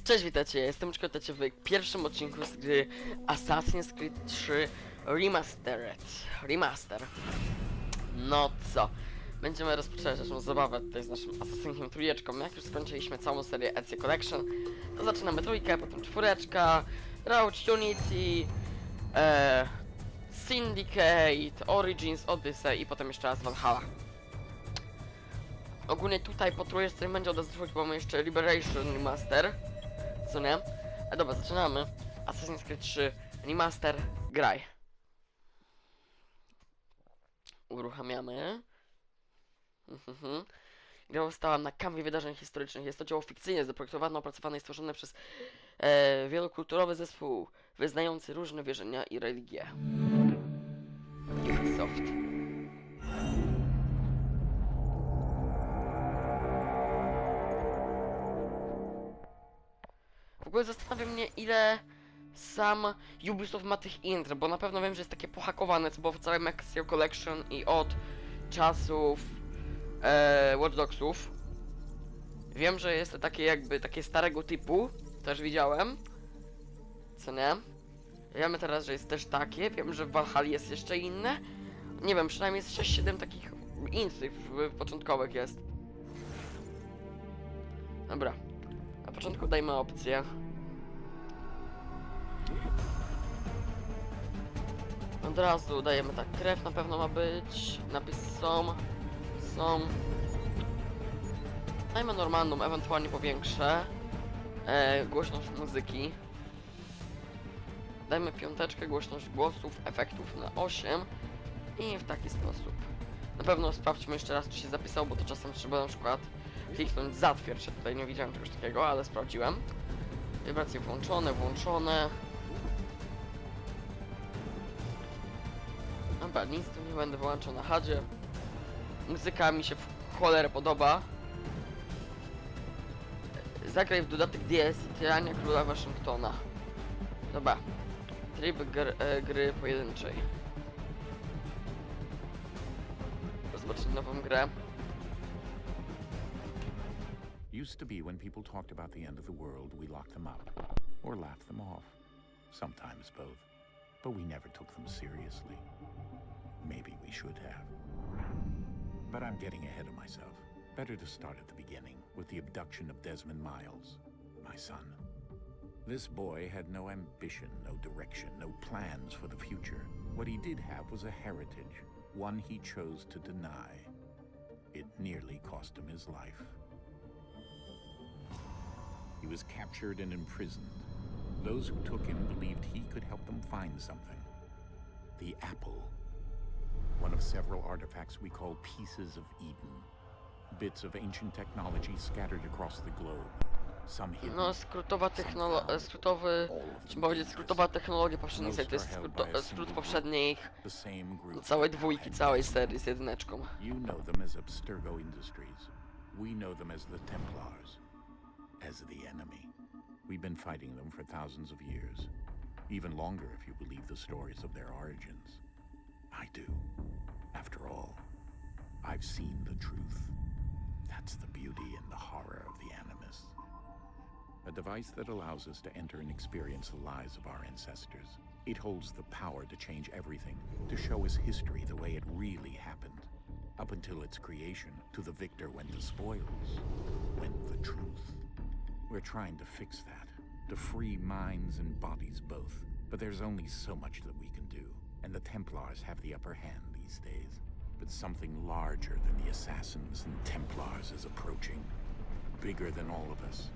Cześć, witajcie, jestem RiCZKO w pierwszym odcinku z gry Assassin's Creed 3 Remaster. No co? Będziemy rozpoczynać naszą zabawę tutaj z naszym Assassin'em trójeczką. Jak już skończyliśmy całą serię EC Collection, to zaczynamy trójkę, potem czwóreczka, Road Unity, Syndicate, Origins, Odyssey i potem jeszcze raz Valhalla. Ogólnie tutaj po trójeczce będzie od razu bo mamy jeszcze Liberation Remaster. Co nie? Dobra, zaczynamy. Assassin's Creed 3 Remaster, graj. Uruchamiamy. Gra powstała na kanwie wydarzeń historycznych. Jest to dzieło fikcyjne, zaprojektowane, opracowane i stworzone przez wielokulturowy zespół wyznający różne wierzenia i religie. Ubisoft. W ogóle zastanawia mnie, ile sam Ubisoft ma tych intro, bo na pewno wiem, że jest takie pohakowane, co było w całym EC Collection i od czasów Watch Dogsów. Wiem, że jest to takie jakby, takie starego typu, też widziałem, co nie? Wiemy teraz, że jest też takie, wiem, że w Valhalla jest jeszcze inne. Nie wiem, przynajmniej jest 6-7 takich intrych początkowych jest. Dobra. Na początku dajmy opcję. Od razu dajemy tak, krew na pewno ma być. Napis są. Dajmy normalną, ewentualnie powiększę głośność muzyki. Dajmy piąteczkę, głośność głosów, efektów na 8. I w taki sposób. Na pewno sprawdźmy jeszcze raz, czy się zapisało, bo to czasem trzeba na przykład kliknąć zatwierdź się. Tutaj nie widziałem czegoś takiego, ale sprawdziłem. Wibracje włączone. Dobra, nic tu nie będę wyłączał na chadzie. Muzyka mi się w cholerę podoba. Zagraj w dodatek DLC Tyrania Króla Waszyngtona. Dobra. Tryb gry pojedynczej. Rozpocznij nową grę. Used to be when people talked about the end of the world, we locked them up or laughed them off. Sometimes both. But we never took them seriously. Maybe we should have. But I'm getting ahead of myself. Better to start at the beginning with the abduction of Desmond Miles, my son. This boy had no ambition, no direction, no plans for the future. What he did have was a heritage, one he chose to deny. It nearly cost him his life. He was captured and imprisoned. Those who took him believed he could help them find something. The apple. One of several artifacts we call pieces of Eden. Bits of ancient technology scattered across the globe. Some hidden, No, skrótowa technologia poprzedniej serii, to jest skrót poprzednich całej dwójki, całej serii z jedyneczką. You know them as Abstergo Industries. We know them as the Templars, as the enemy. We've been fighting them for thousands of years, even longer if you believe the stories of their origins. I do. After all, I've seen the truth. That's the beauty and the horror of the Animus. A device that allows us to enter and experience the lives of our ancestors. It holds the power to change everything, to show us history the way it really happened. Up until its creation, to the victor went the spoils, went the truth. We're trying to fix that, to free minds and bodies both. But there's only so much that we can do, and the Templars have the upper hand these days. But something larger than the Assassins and Templars is approaching, bigger than all of us.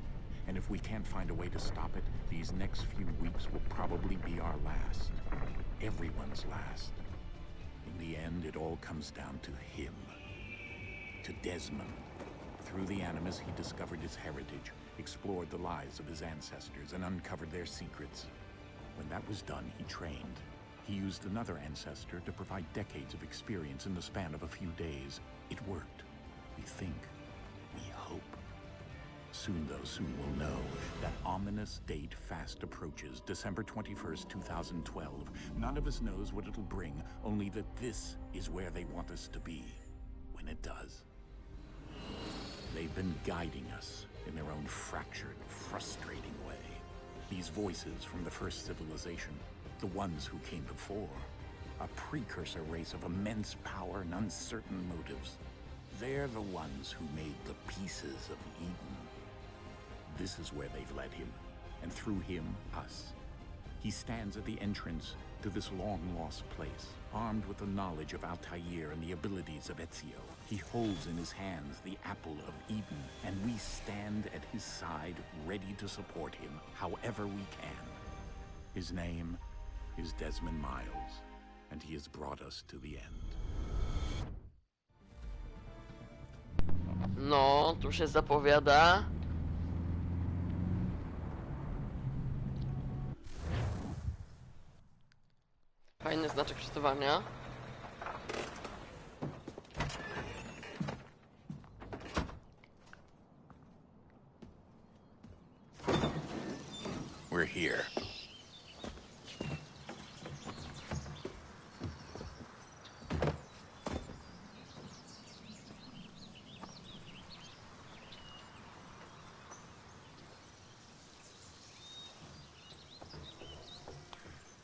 And if we can't find a way to stop it, these next few weeks will probably be our last. Everyone's last. In the end, it all comes down to him. To Desmond. Through the Animus, he discovered his heritage, explored the lives of his ancestors, and uncovered their secrets. When that was done, he trained. He used another ancestor to provide decades of experience in the span of a few days. It worked. We think. We hope. Soon we'll know. That ominous date fast approaches, December 21st, 2012. None of us knows what it'll bring, only that this is where they want us to be when it does. They They've been guiding us in their own fractured, frustrating way. These voices from the first civilization, the ones who came before, a precursor race of immense power and uncertain motives. They're the ones who made the pieces of Eden. This is where they've led him, and through him, us. He stands at the entrance to this long-lost place, armed with the knowledge of Altair and the abilities of Ezio. He holds in his hands the apple of Eden, and we stand at his side, ready to support him however we can. His name is Desmond Miles, and he has brought us to the end. No, tu się zapowiada. Fajny znaczek przesuwania. We're here.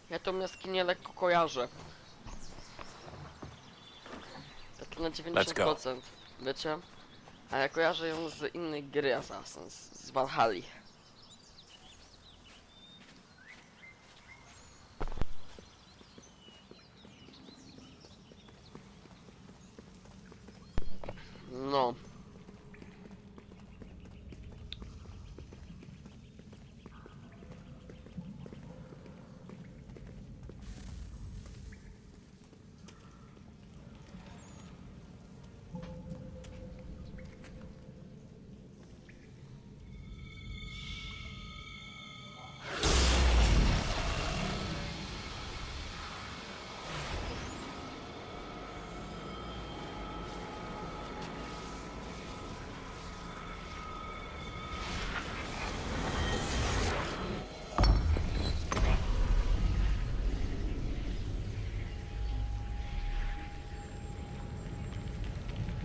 Ja tą jaskinię lekko kojarzę. Tak na 90%, wiecie? A ja kojarzę ją z innej gry Assassin's, z Valhalla. No.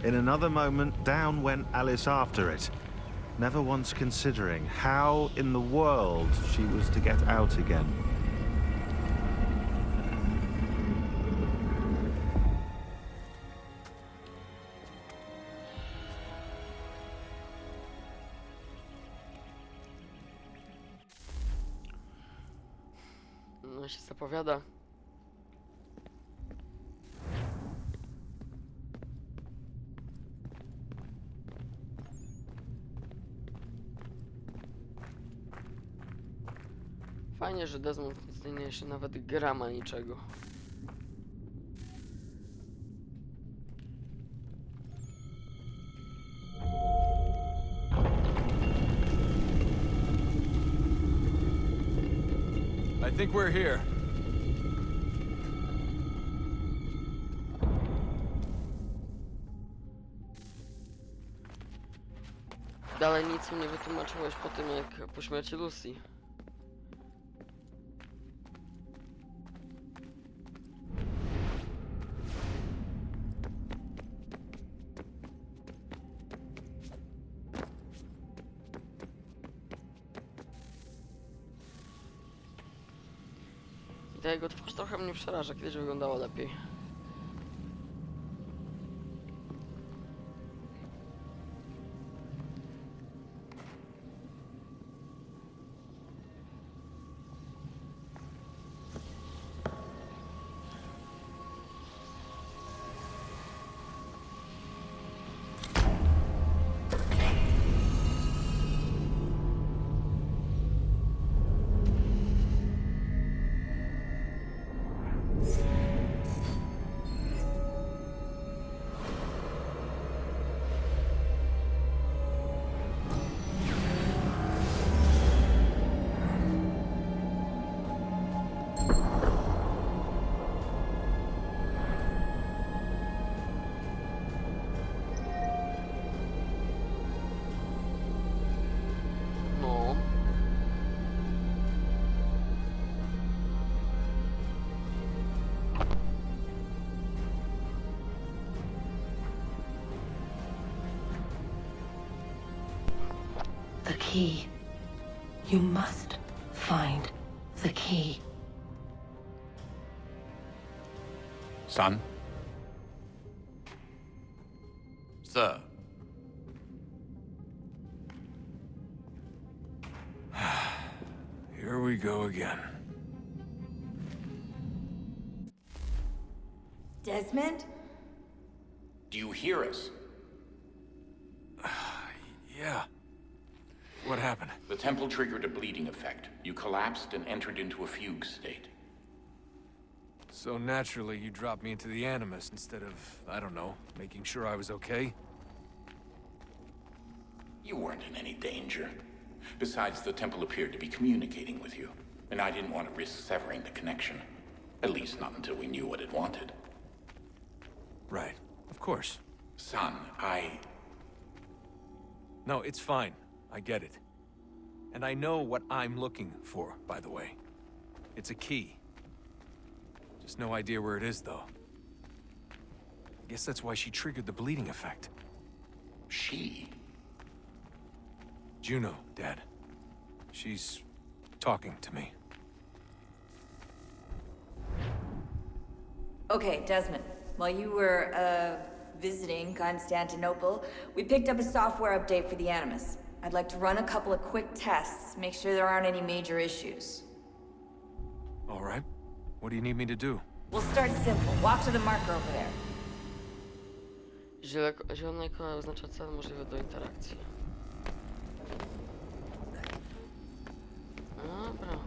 In another moment, down went Alice after it, never once considering how in the world she was to get out again. No się zapowiada. Fajnie, że Desmond nic nie niesie, nawet grama niczego. I think we're here. Dalej nic mi nie wytłumaczyłeś po tym, jak po śmierci Lucy. Ta jego twarz trochę mnie przeraża, kiedyś wyglądało lepiej. The key. You must find the key. Son? Sir. Here we go again. Desmond? Do you hear us? Yeah. What happened? The temple triggered a bleeding effect. You collapsed and entered into a fugue state. So naturally, you dropped me into the Animus instead of, I don't know, making sure I was okay? You weren't in any danger. Besides, the temple appeared to be communicating with you, and I didn't want to risk severing the connection. At least not until we knew what it wanted. Right. Of course. Son, No, it's fine. I get it. And I know what I'm looking for, by the way. It's a key. Just no idea where it is, though. I guess that's why she triggered the bleeding effect. She? Juno, Dad. She's talking to me. Okay, Desmond. While you were, visiting Constantinople, we picked up a software update for the Animus. I'd like to run a couple of quick tests, make sure there aren't any major issues. All right. What do you need me to do? We'll start simple. Walk to the marker over there. Zielone kolor oznacza cel możliwy do interakcji. Dobra.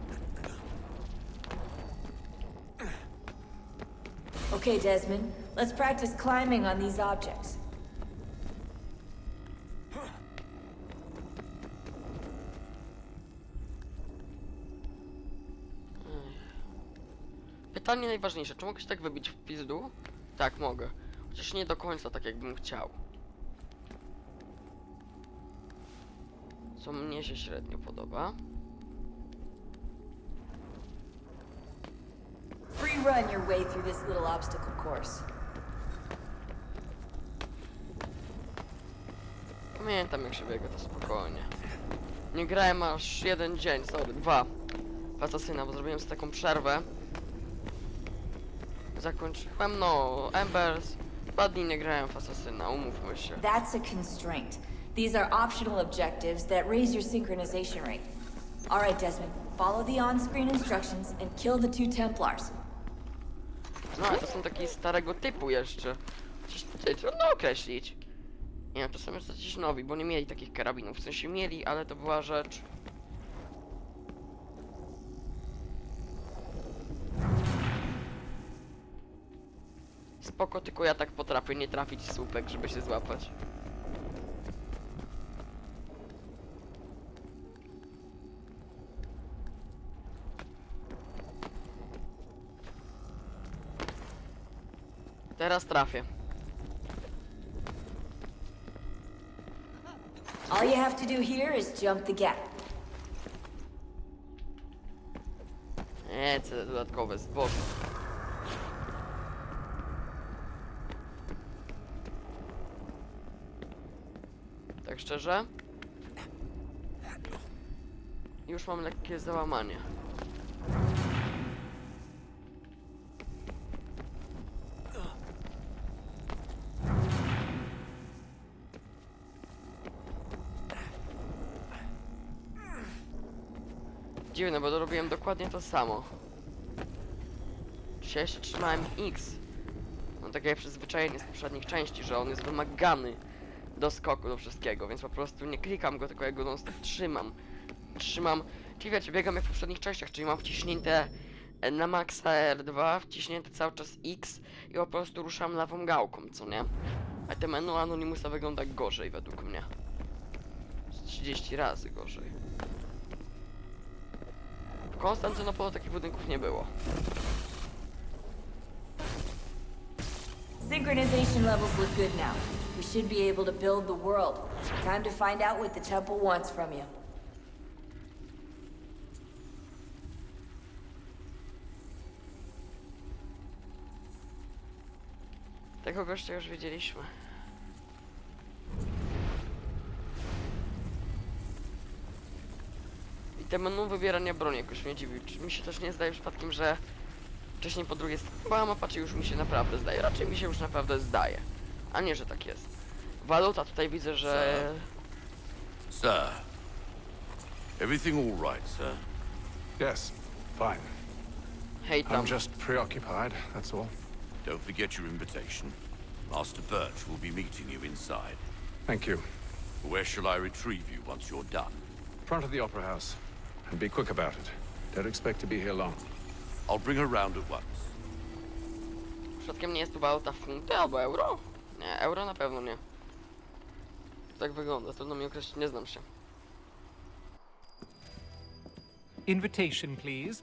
Okay, Desmond. Let's practice climbing on these objects. Pytanie najważniejsze, czy mogę się tak wybić w pizdu? Tak, mogę. Chociaż nie do końca tak, jakbym chciał. Co mnie się średnio podoba. Free run your way through this little obstacle course. Pamiętam jak się biega, to spokojnie. Nie grałem aż jeden dzień, sorry, dwa. W Asasyna, bo zrobiłem sobie taką przerwę. Zakończyłem, no, Embers. 2 dni nie grałem w Asasyna, umówmy się. That's a constraint. These are optional objectives that raise your synchronization rate. Alright, Desmond. Follow the on-screen instructions and kill the 2 Templars. No, ale to są takie starego typu jeszcze. Chociaż tutaj trudno określić. Nie wiem, to są jeszcze jacyś nowi, bo nie mieli takich karabinów. W sensie mieli, ale to była rzecz. Spoko, tylko ja tak potrafię nie trafić w słupek, żeby się złapać. Teraz trafię. All you have to do here is jump the gap. Nie, co dodatkowe zboże. Tak szczerze? Już mam lekkie załamanie. Dziwne, bo robiłem dokładnie to samo. Dzisiaj jeszcze trzymałem X. Mam takie przyzwyczajenie z poprzednich części, że on jest wymagany do skoku, do wszystkiego, więc po prostu nie klikam go, tylko ja go non-stop trzymam. Czyli wiecie, biegam jak w poprzednich częściach, czyli mam wciśnięte na maksa R2, wciśnięte cały czas X i po prostu ruszam lewą gałką, co nie? A te menu Anonymusa wygląda gorzej według mnie. 30 razy gorzej. W Konstantynopolu takich budynków nie było. Synchronization levels look good now. We should be able to build the world. Time to find out what the temple wants from you. Tego gościa już widzieliśmy. te menu wybierania broni jakoś mnie dziwi. Czy mi się też nie zdaje przypadkiem, że wcześniej po drugiej stronie mapa, czy już mi się naprawdę zdaje? Raczej mi się już naprawdę zdaje, a nie, że tak jest. Waluta tutaj widzę, że... Sir. Everything all right, sir? Yes, fine. Haytham. I'm just preoccupied, that's all. Don't forget your invitation. Master Birch will be meeting you inside. Thank you. Where shall I retrieve you once you're done? Front of the Opera House. And be quick about it. Don't expect to be here long. I'll bring her round at once. Przypadkiem nie jest tu waluta funty albo euro? Nie, euro na pewno nie. Tak wygląda, trudno mi określić, nie znam się. Invitation, please.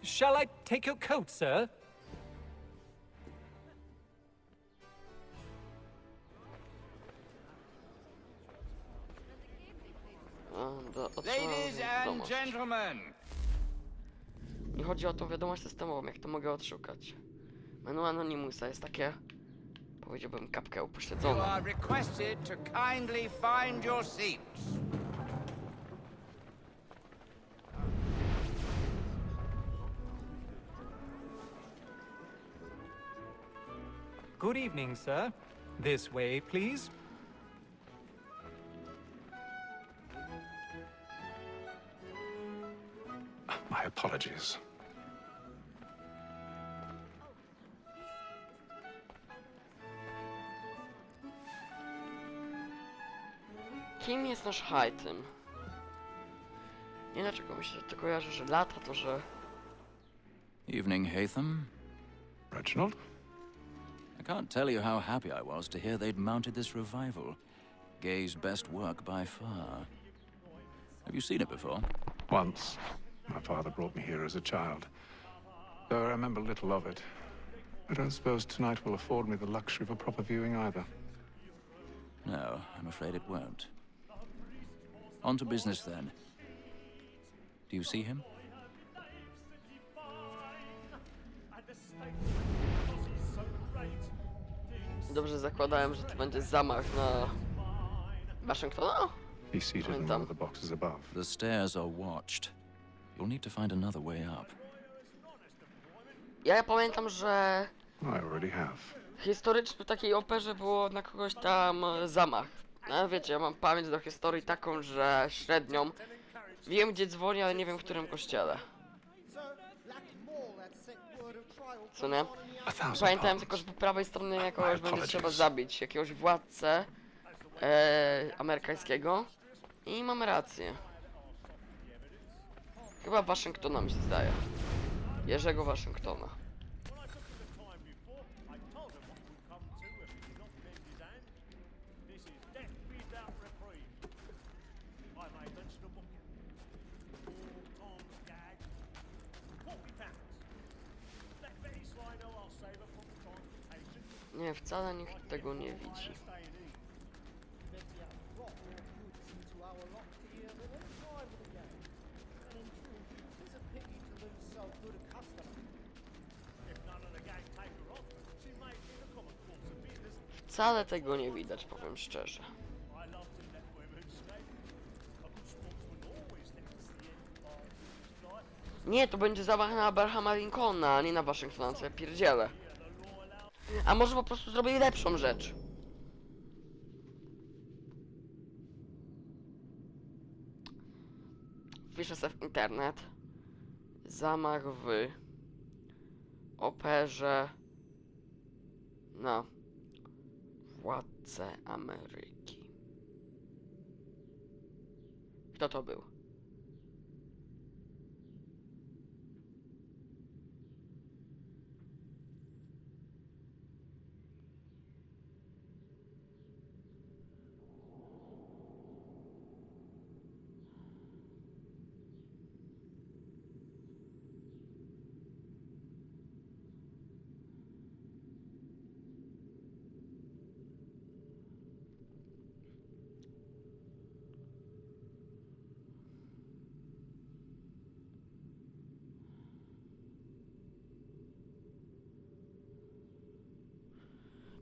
Shall I take your coat, sir? Ladies and gentlemen! Nie chodzi o tą wiadomość systemową, jak to mogę odszukać. Menu Anonymusa jest takie, powiedziałbym, kapkę You upośledzone. are requested to kindly find your seats. Good evening, sir. This way, please. My apologies. Kim jest nasz Haytham? Nie dlaczego mi się to kojarzy, że lata to, że... Evening, Haytham. Reginald? I can't tell you how happy I was to hear they'd mounted this revival. Gay's best work by far. Have you seen it before? Once. My father brought me here as a child. Though I remember little of it. I don't suppose tonight will afford me the luxury of a proper viewing either. No, I'm afraid it won't. On to business then. Do you see him? Dobrze zakładałem, że to będzie zamach na... Waszyngtona? He's seated in one of the boxes above. The stairs are watched. You'll need to find another way up. Ja pamiętam, że I already have. historycznie w takiej operze było na kogoś tam zamach. No wiecie, ja mam pamięć do historii taką, że średnią. Wiem, gdzie dzwoni, ale nie wiem, w którym kościele. Co nie? Pamiętałem tylko, że po prawej stronie jakoś będzie trzeba zabić jakiegoś władcę amerykańskiego. I mam rację. Chyba Waszyngtona mi się zdaje. Jerzego Waszyngtona. Nie, wcale nikt tego nie widzi. Wcale tego nie widać, powiem szczerze. Nie, to będzie zamach na Abrahama Lincolna, a nie na Waszyngtona, co ja pierdzielę. A może po prostu zrobili lepszą rzecz. Wpiszę sobie w internet. Zamach w operze na władcę Ameryki. Kto to był?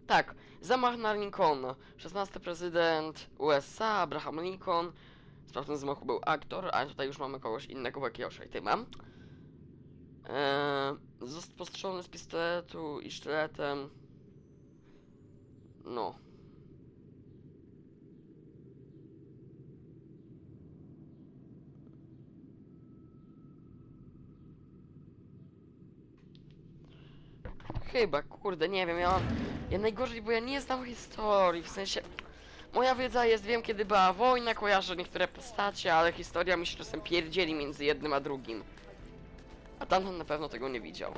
Tak, zamach na Lincolna. 16 prezydent USA, Abraham Lincoln, W tym zmochu był aktor, a tutaj już mamy kogoś innego, bo jakiegoś Haythama. Został postrzelony z pistoletu i sztyletem. No. Chyba, kurde, nie wiem, ja najgorzej, bo ja nie znam historii, w sensie... Moja wiedza jest, wiem kiedy była wojna, kojarzę niektóre postacie, ale historia mi się czasem pierdzieli między jednym a drugim. A tamten na pewno tego nie widział.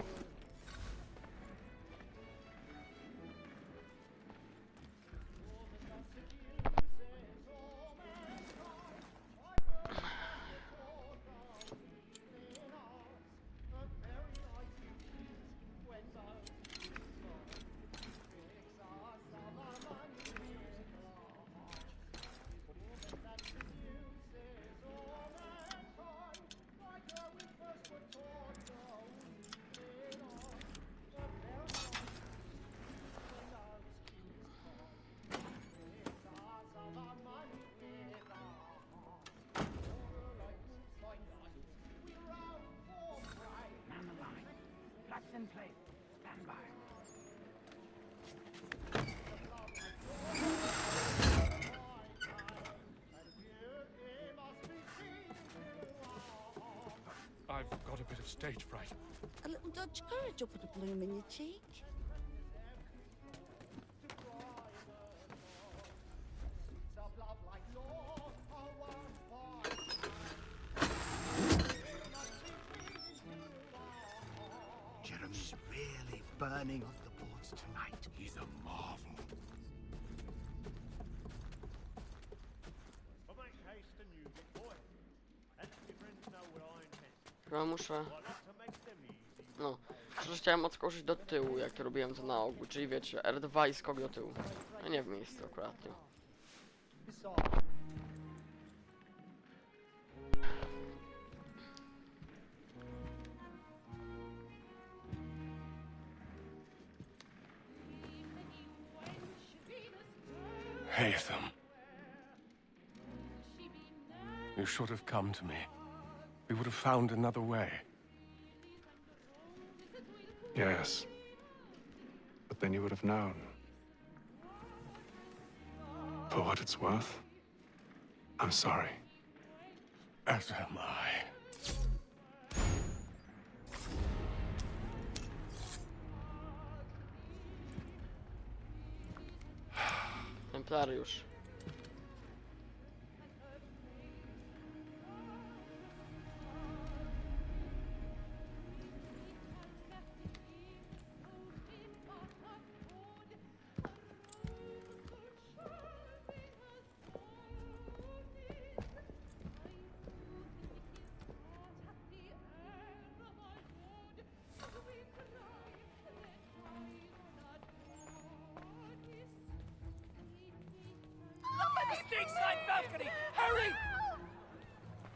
I've got a bit of stage fright. A little Dutch courage will put a bloom in your cheek. Jeremy's really burning off the boards tonight. He's a marvel. Chyba muszę... No, przecież chciałem odskoczyć do tyłu, jak to robiłem to na ogół, czyli wiecie, R2 i skok do tyłu. A nie w miejscu akurat, nie. Haytham. You should have come to me. We would have found another way. Yes. But then you would have known. For what it's worth, I'm sorry. As am I. Templariusz. Balcony! Hurry!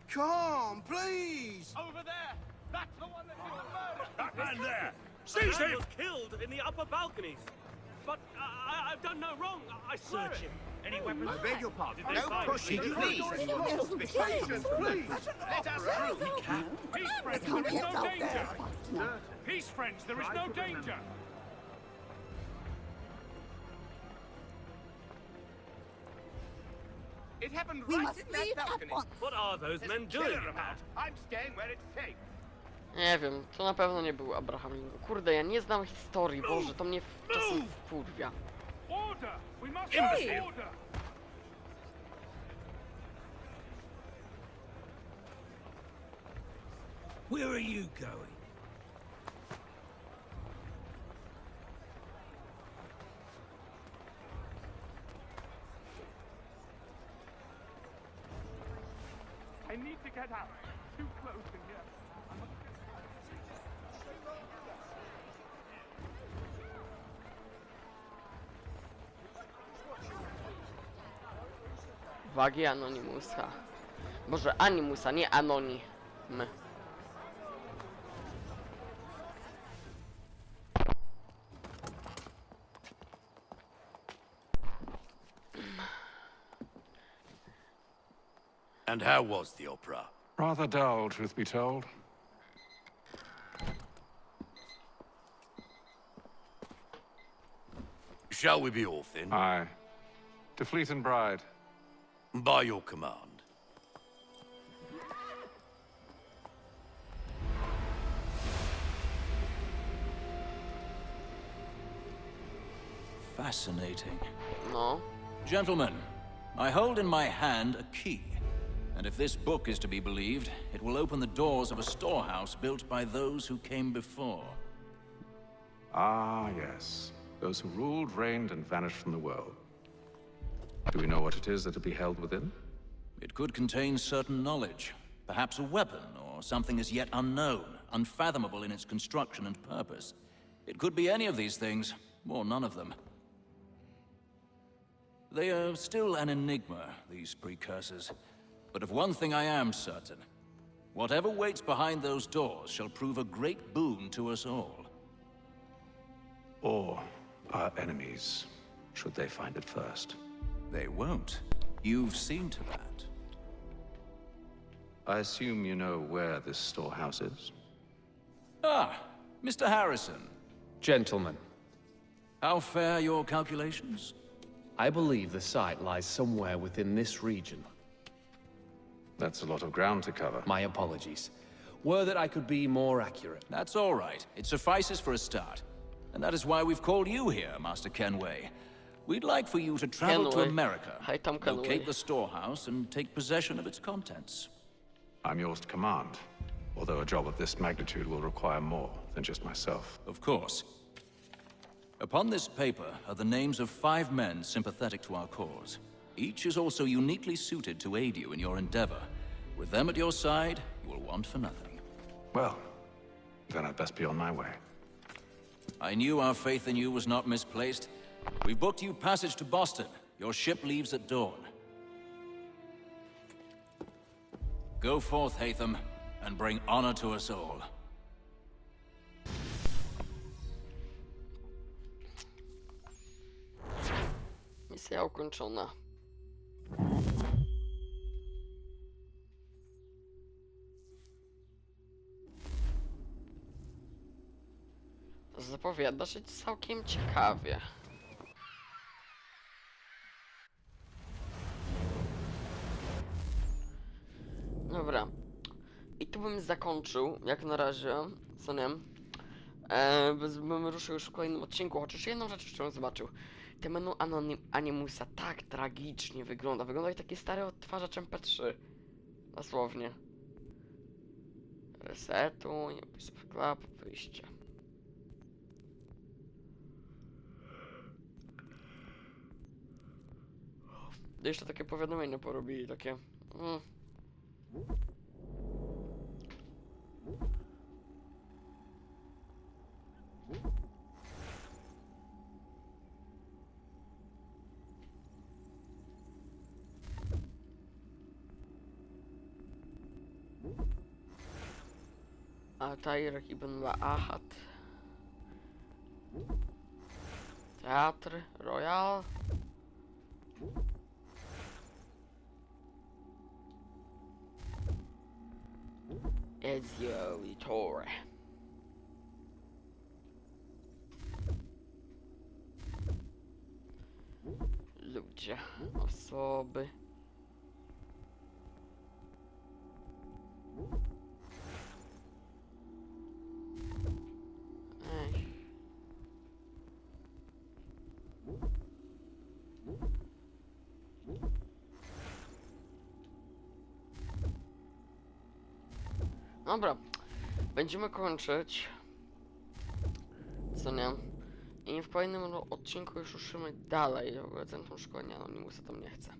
Come, please! Over there! That's the one that did the murder! That man there! Seize him! was killed in the upper balconies. But I've done no wrong. I swear it. Any weapons? I beg your pardon. Did they find pushing, it? please! Patience, please! Let us through! Peace, friends, there is no danger! Peace, friends, there is no danger! It happened We right must in that leave at balcony. once. What are those men doing about? I'm staying where it's safe. Nie wiem, to na pewno nie był Abraham Lincoln. Kurde, ja nie znam historii, Boże, to mnie czasem wkurwia. Order! We must Imbecile. have order! Where are you going? I need to get out. Too close in here. Wagi Anonimusa. Boże, Animusa, nie Anoni. My. And how was the opera? Rather dull, truth be told. Shall we be off then? Aye. To Fleet and Bride. By your command. Fascinating. No. Gentlemen, I hold in my hand a key. And if this book is to be believed, it will open the doors of a storehouse built by those who came before. Ah, yes. Those who ruled, reigned, and vanished from the world. Do we know what it is that will be held within? It could contain certain knowledge. Perhaps a weapon, or something as yet unknown, unfathomable in its construction and purpose. It could be any of these things, or none of them. They are still an enigma, these precursors. But of one thing I am certain. Whatever waits behind those doors shall prove a great boon to us all. Or our enemies, should they find it first. They won't. You've seen to that. I assume you know where this storehouse is? Ah, Mr. Harrison. Gentlemen, How fare your calculations? I believe the site lies somewhere within this region. That's a lot of ground to cover. My apologies. Were that I could be more accurate. That's all right. It suffices for a start. And that is why we've called you here, Master Kenway. We'd like for you to travel to Kenway. America, Haytham Kenway'a. locate the storehouse, and take possession of its contents. I'm yours to command, although a job of this magnitude will require more than just myself. Of course. Upon this paper are the names of 5 men sympathetic to our cause. Each is also uniquely suited to aid you in your endeavor. With them at your side, you will want for nothing. Well, then I'd best be on my way. I knew our faith in you was not misplaced. We've booked you passage to Boston. Your ship leaves at dawn. Go forth, Haytham, and bring honor to us all. Misja ukończona. Zapowiada się całkiem ciekawie. Dobra. I tu bym zakończył, jak na razie, co nie? Bym ruszył już w kolejnym odcinku, chociaż jedną rzecz jeszcze zobaczył. Te menu Animusa tak tragicznie wygląda. Wygląda jak taki stary odtwarzacz MP3. Dosłownie. Resetu, nie opisu wkładu, wyjście. Jeszcze takie powiadomienia porobili, takie... Altair ibn Ahad. Teatr Royal. Ezio Auditore. Ludzie, osoby. Dobra, będziemy kończyć, co nie? I w kolejnym odcinku już ruszymy dalej. W ogóle centrum szkolenia Anonimusa tam nie chcę.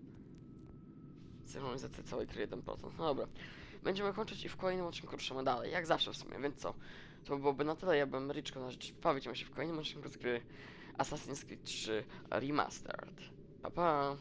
Synchronizacja całej gry 1%. No dobra, będziemy kończyć i w kolejnym odcinku ruszymy dalej, jak zawsze w sumie, więc co? To byłoby na tyle, ja byłem RiCZKO, na rzecz. Widzimy się w kolejnym odcinku z gry Assassin's Creed 3 Remastered. Pa pa!